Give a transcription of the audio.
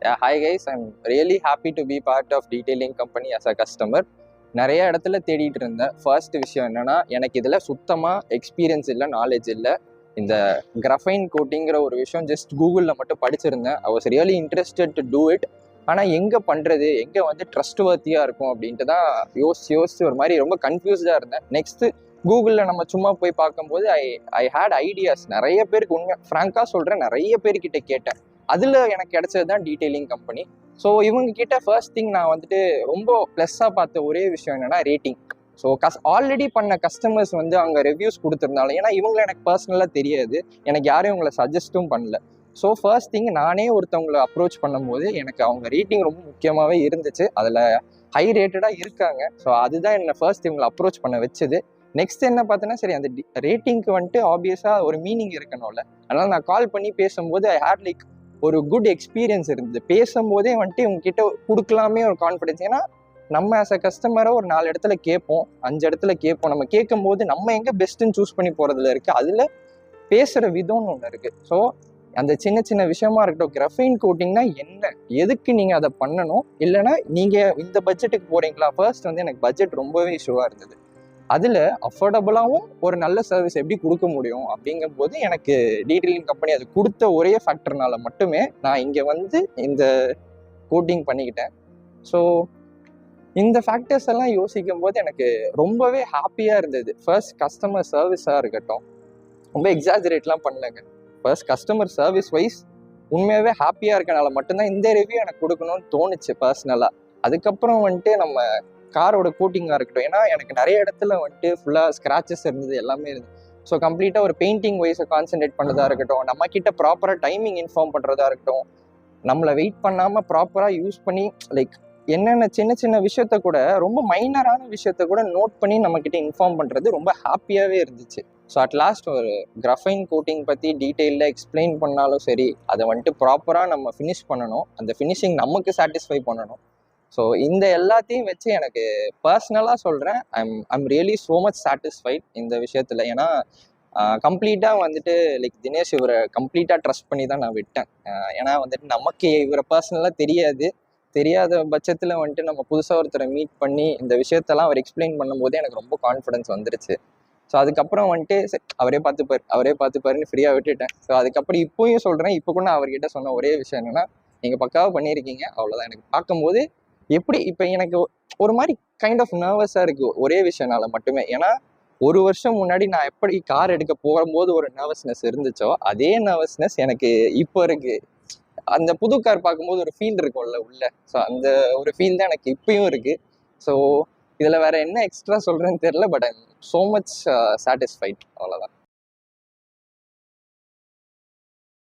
Yeah, hi guys, I'm really happy to be part of detailing company as a customer. நிறைய இடத்துல தேடிட்டு இருந்தேன். First விஷயம் என்னன்னா, எனக்கு இதில் சுத்தமாக எக்ஸ்பீரியன்ஸ் இல்லை, நாலேஜ் இல்லை. இந்த கிரஃபைன் கோட்டிங்கிற ஒரு விஷயம் ஜஸ்ட் கூகுளில் மட்டும் படிச்சிருந்தேன். I was really interested to do it. ஆனால் எங்கே பண்ணுறது, எங்கே வந்து ட்ரஸ்ட் வர்த்தியாக இருக்கும் அப்படின்ட்டு தான் யோசிச்சு ஒரு மாதிரி ரொம்ப கன்ஃபியூஸ்டாக இருந்தேன். நெக்ஸ்ட்டு கூகுளில் நம்ம சும்மா போய் பார்க்கும்போது ஐ ஹேட் ஐடியாஸ். நிறைய பேருக்கு உண்மை ஃப்ராங்காக சொல்கிறேன், நிறைய பேர்கிட்ட கேட்டேன். அதில் எனக்கு கிடைச்சது தான் டீட்டெயிலிங் கம்பெனி. ஸோ இவங்க கிட்ட ஃபர்ஸ்ட் திங் நான் வந்துட்டு ரொம்ப ப்ளஸ்ஸாக பார்த்த ஒரே விஷயம் என்னன்னா ரேட்டிங். ஸோ ஆல்ரெடி பண்ண கஸ்டமர்ஸ் வந்து அங்கே ரிவ்யூஸ் கொடுத்துருந்தாலும், ஏன்னா இவங்களை எனக்கு பர்சனலாக தெரியாது, எனக்கு யாரும் இவங்களை சஜஸ்ட்டும் பண்ணல. ஸோ ஃபர்ஸ்ட் திங் நானே ஒருத்தவங்களை அப்ரோச் பண்ணும்போது எனக்கு அவங்க ரேட்டிங் ரொம்ப முக்கியமாகவே இருந்துச்சு. அதில் ஹை ரேட்டடாக இருக்காங்க. ஸோ அதுதான் என்னை ஃபர்ஸ்ட் இவங்களை அப்ரோச் பண்ண வச்சது. நெக்ஸ்ட் என்ன பார்த்தோன்னா, சரி அந்த ரேட்டிங்க்கு வந்துட்டு ஆப்வியஸாக ஒரு மீனிங் இருக்கணும்ல. அதனால் நான் கால் பண்ணி பேசும்போது ஐ ஹேட் லைக் ஒரு குட் எக்ஸ்பீரியன்ஸ் இருந்தது. பேசும்போதே வந்துட்டு இவங்ககிட்ட கொடுக்கலாமே ஒரு கான்ஃபிடென்ஸ். ஏன்னா நம்ம ஆஸ் அ கஸ்டமராக ஒரு 4 இடத்துல கேட்போம், 5 இடத்துல கேட்போம். நம்ம கேட்கும்போது நம்ம எங்கே பெஸ்ட்டுன்னு சூஸ் பண்ணி போகிறதுல இருக்குது. அதில் பேசுகிற விதம்னு ஒன்று இருக்குது. ஸோ அந்த சின்ன சின்ன விஷயமா இருக்கட்டும், கிரஃபைன் கோட்டிங்னா என்ன, எதுக்கு நீங்கள் அதை பண்ணணும், இல்லைனா நீங்கள் இந்த பட்ஜெட்டுக்கு போகிறீங்களா. ஃபர்ஸ்ட் வந்து எனக்கு பட்ஜெட் ரொம்பவே இஷ்யூவாக இருந்தது. அதில் அஃபோர்டபுளாகவும் ஒரு நல்ல சர்வீஸ் எப்படி கொடுக்க முடியும் அப்படிங்கும்போது எனக்கு டீட்டெயிலிங் கம்பெனி அது கொடுத்த ஒரே ஃபேக்டர்னால மட்டுமே நான் இங்கே வந்து இந்த கோட்டிங் பண்ணிக்கிட்டேன். ஸோ இந்த ஃபேக்டர்ஸ் எல்லாம் யோசிக்கும் போது எனக்கு ரொம்பவே ஹாப்பியாக இருந்தது. ஃபர்ஸ்ட் கஸ்டமர் சர்வீஸாக இருக்கட்டும், ரொம்ப எக்ஸாஜரேட்லாம் பண்ணலங்க. ஃபர்ஸ்ட் கஸ்டமர் சர்வீஸ் வைஸ் உண்மையாகவே ஹாப்பியாக இருக்கனால மட்டும்தான் இந்த ரிவ்யூ எனக்கு கொடுக்கணும்னு தோணுச்சு பர்சனலாக. அதுக்கப்புறம் வந்துட்டு நம்ம காரோட கோட்டிங்காக இருக்கட்டும், ஏன்னா எனக்கு நிறைய இடத்துல வந்துட்டு ஃபுல்லாக ஸ்க்ராச்சஸ் இருந்தது, எல்லாமே இருந்தது. ஸோ கம்ப்ளீட்டாக ஒரு பெயிண்டிங் வைஸை கான்சென்ட்ரேட் பண்ணுறதா இருக்கட்டும், நம்ம கிட்ட ப்ராப்பராக டைமிங் இன்ஃபார்ம் பண்ணுறதா இருக்கட்டும், நம்மளை வெயிட் பண்ணாமல் ப்ராப்பராக யூஸ் பண்ணி லைக் என்னென்ன சின்ன சின்ன விஷயத்த கூட, ரொம்ப மைனரான விஷயத்த கூட நோட் பண்ணி நம்மக்கிட்ட இன்ஃபார்ம் பண்ணுறது ரொம்ப ஹாப்பியாகவே இருந்துச்சு. ஸோ அட் லாஸ்ட் ஒரு கிரஃபைன் கோட்டிங் பற்றி டீட்டெயிலில் எக்ஸ்பிளைன் பண்ணாலும் சரி, அதை வந்துட்டு ப்ராப்பராக நம்ம ஃபினிஷ் பண்ணணும், அந்த ஃபினிஷிங் நமக்கு சாட்டிஸ்ஃபை பண்ணணும். ஸோ இந்த எல்லாத்தையும் வச்சு எனக்கு பர்சனலாக சொல்கிறேன், I'm really so much satisfied இந்த விஷயத்தில். ஏன்னா கம்ப்ளீட்டாக வந்துட்டு லைக் தினேஷ் இவரை கம்ப்ளீட்டாக ட்ரஸ்ட் பண்ணி தான் நான் விட்டேன். ஏன்னா வந்துட்டு நமக்கு இவரை பர்சனலாக தெரியாத பட்சத்தில் வந்துட்டு நம்ம புதுசாக ஒருத்தரை மீட் பண்ணி இந்த விஷயத்தெல்லாம் அவர் எக்ஸ்பிளைன் பண்ணும்போதே எனக்கு ரொம்ப கான்ஃபிடன்ஸ் வந்துருச்சு. ஸோ அதுக்கப்புறம் வந்துட்டு அவரே பார்த்துப்பாருன்னு ஃப்ரீயாக விட்டுட்டேன். ஸோ அதுக்கப்புறம் இப்போயும் சொல்கிறேன், இப்போ கூட அவர்கிட்ட சொன்ன ஒரே விஷயம் என்னென்னா, நீங்கள் பக்காவாக பண்ணியிருக்கீங்க, அவ்வளோதான். எனக்கு பார்க்கும்போது எப்படி இப்போ எனக்கு ஒரு மாதிரி கைண்ட் ஆஃப் நர்வஸாக இருக்குது ஒரே விஷயனால மட்டுமே. ஏன்னா 1 வருஷம் முன்னாடி நான் எப்படி கார் எடுக்க போகும்போது ஒரு நர்வஸ்னஸ் இருந்துச்சோ, அதே நர்வஸ்னஸ் எனக்கு இப்போ இருக்குது. அந்த புது கார் பார்க்கும்போது ஒரு ஃபீல் இருக்கும்ல உள்ள, ஸோ அந்த ஒரு ஃபீல் தான் எனக்கு இப்பயும் இருக்குது. ஸோ இதில் வேறு என்ன எக்ஸ்ட்ரா சொல்கிறேன்னு தெரில, but I'm so much satisfied, அவ்வளோதான்.